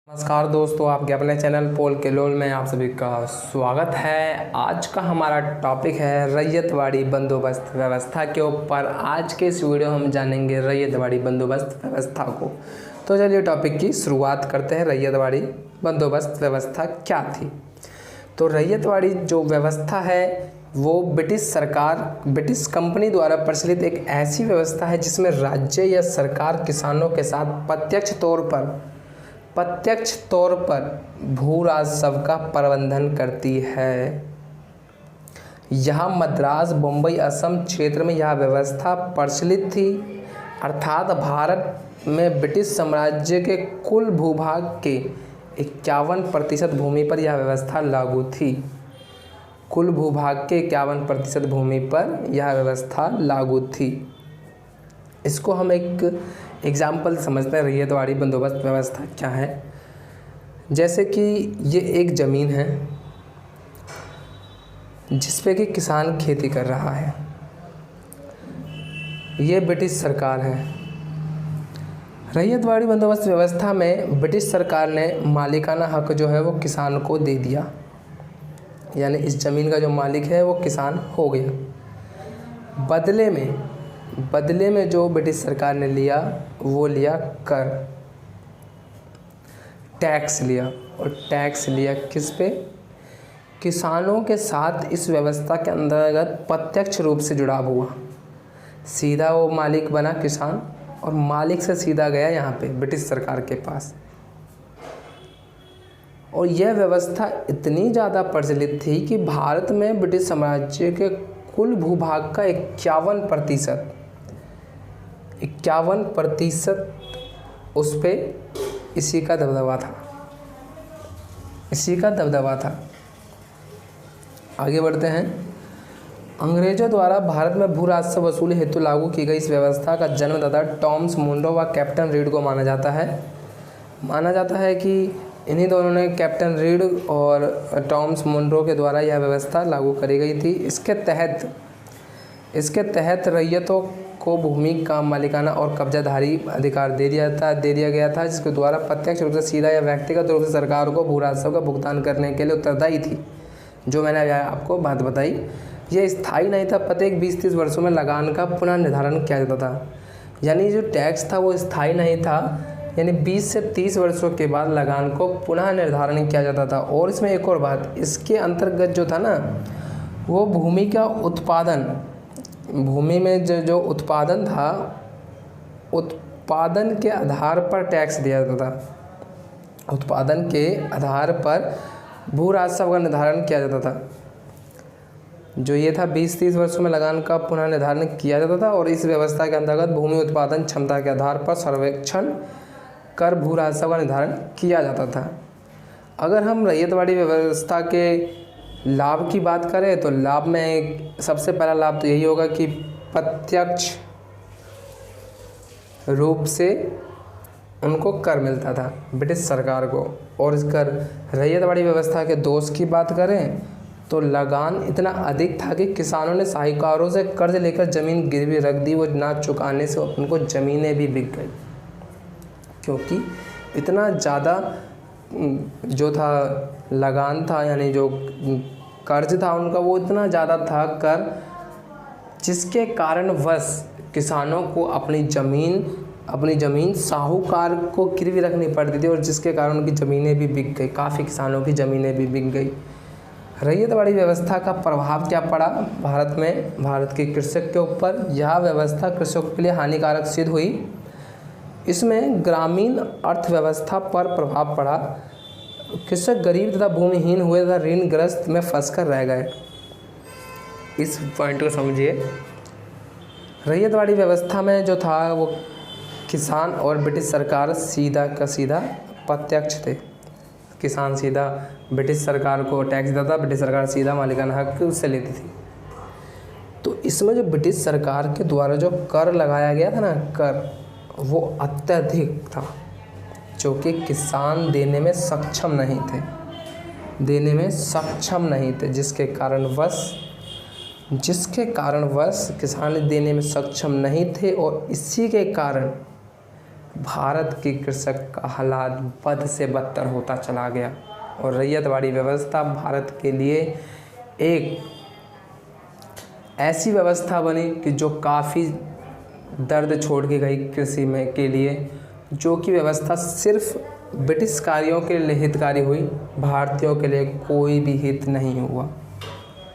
नमस्कार दोस्तों, आपके अपने चैनल पोल के लोल में आप सभी का स्वागत है। आज का हमारा टॉपिक है रैयतवाड़ी बंदोबस्त व्यवस्था के ऊपर। आज के इस वीडियो हम जानेंगे रैयतवाड़ी बंदोबस्त व्यवस्था को। तो चलिए टॉपिक की शुरुआत करते हैं। रैयतवाड़ी बंदोबस्त व्यवस्था क्या थी? तो रैयतवाड़ी जो व्यवस्था है वो ब्रिटिश कंपनी द्वारा प्रचलित एक ऐसी व्यवस्था है जिसमें राज्य या सरकार किसानों के साथ प्रत्यक्ष तौर पर भू राजस्व का प्रबंधन करती है। यहाँ मद्रास, मुंबई, असम क्षेत्र में यह व्यवस्था प्रचलित थी, अर्थात भारत में ब्रिटिश साम्राज्य के कुल भूभाग के 51% भूमि पर यह व्यवस्था लागू थी। कुल भूभाग के 51% भूमि पर यह व्यवस्था लागू थी। इसको हम एक एग्जाम्पल समझते हैं। रैयतवाड़ी बंदोबस्त व्यवस्था क्या है? जैसे कि ये एक ज़मीन है जिस पे कि किसान खेती कर रहा है। ये ब्रिटिश सरकार है। रैयतवाड़ी बंदोबस्त व्यवस्था में ब्रिटिश सरकार ने मालिकाना हक जो है वो किसान को दे दिया, यानी इस ज़मीन का जो मालिक है वो किसान हो गया। बदले में जो ब्रिटिश सरकार ने लिया वो लिया कर, टैक्स लिया। और टैक्स लिया किस पे? किसानों के साथ इस व्यवस्था के अंतर्गत प्रत्यक्ष रूप से जुड़ाव हुआ। सीधा वो मालिक बना किसान, और मालिक से सीधा गया यहाँ पे ब्रिटिश सरकार के पास। और यह व्यवस्था इतनी ज़्यादा प्रचलित थी कि भारत में ब्रिटिश साम्राज्य के कुल भूभाग का 51% उस पे इसी का दबदबा था। आगे बढ़ते हैं। अंग्रेजों द्वारा भारत में भू राजस्व वसूली हेतु लागू की गई इस व्यवस्था का जन्मदाता टॉमस मुनरो व कैप्टन रीड को माना जाता है कि इन्हीं दोनों ने, कैप्टन रीड और टॉमस मुनरो के द्वारा यह व्यवस्था लागू करी गई थी। इसके तहत रैयतों को भूमि का मालिकाना और कब्जाधारी अधिकार दे दिया गया था, जिसके द्वारा प्रत्यक्ष रूप से सीधा या व्यक्तिगत रूप से सरकार को भू राजस्व का भुगतान करने के लिए उत्तरदायी थी। जो मैंने आपको बात बताई, यह स्थायी नहीं था। प्रत्येक 20-30 वर्षों में लगान का पुनः निर्धारण किया जाता था। यानी जो टैक्स था वो स्थायी नहीं था, यानी 20 से 30 वर्षों के बाद लगान को पुनः निर्धारण किया जाता था। और इसमें एक और बात, इसके अंतर्गत जो था ना, वो भूमि में जो उत्पादन था, उत्पादन के आधार पर टैक्स दिया जाता था। उत्पादन के आधार पर भू राजस्व का निर्धारण किया जाता था। जो ये था 20-30 वर्षों में लगान का पुनः निर्धारण किया जाता था। और इस व्यवस्था के अंतर्गत भूमि उत्पादन क्षमता के आधार पर सर्वेक्षण कर भू राजस्व का निर्धारण किया जाता था। अगर हम रैयतवाड़ी व्यवस्था के लाभ की बात करें तो लाभ में सबसे पहला लाभ तो यही होगा कि प्रत्यक्ष रूप से उनको कर मिलता था ब्रिटिश सरकार को। और इस कर रैयतवाड़ी व्यवस्था के दोष की बात करें तो लगान इतना अधिक था कि किसानों ने साहूकारों से कर्ज लेकर ज़मीन गिरवी रख दी। वो ना चुकाने से उनको ज़मीनें भी बिक गई, क्योंकि इतना ज़्यादा जो था लगान था, यानी जो कर्ज था उनका वो इतना ज़्यादा था कर, जिसके कारणवश किसानों को अपनी ज़मीन साहूकार को गिरवी रखनी पड़ती थी, और जिसके कारण उनकी ज़मीनें भी बिक गई। काफ़ी किसानों की ज़मीनें भी बिक गई। रैयतवाड़ी व्यवस्था का प्रभाव क्या पड़ा भारत के कृषक के ऊपर? यह व्यवस्था कृषकों के लिए हानिकारक सिद्ध हुई। इसमें ग्रामीण अर्थव्यवस्था पर प्रभाव पड़ा। कृषक गरीब तथा भूमिहीन हुए तथा ऋणग्रस्त में फंसकर रह गए। इस पॉइंट को समझिए। रैयतवाड़ी व्यवस्था में जो था वो किसान और ब्रिटिश सरकार सीधा का सीधा प्रत्यक्ष थे। किसान सीधा ब्रिटिश सरकार को टैक्स देता था, ब्रिटिश सरकार सीधा मालिकाना हक उससे लेती थी। तो इसमें जो ब्रिटिश सरकार के द्वारा जो कर लगाया गया था ना, कर वो अत्यधिक था, जो कि किसान देने में सक्षम नहीं थे, जिसके कारणवश किसान देने में सक्षम नहीं थे। और इसी के कारण भारत के कृषक का हालात बद से बदतर होता चला गया और रैयतवाड़ी व्यवस्था भारत के लिए एक ऐसी व्यवस्था बनी कि जो काफ़ी दर्द छोड़ के गई कृषि में के लिए, जो कि व्यवस्था सिर्फ ब्रिटिशकारियों के लिए हितकारी हुई, भारतीयों के लिए कोई भी हित नहीं हुआ।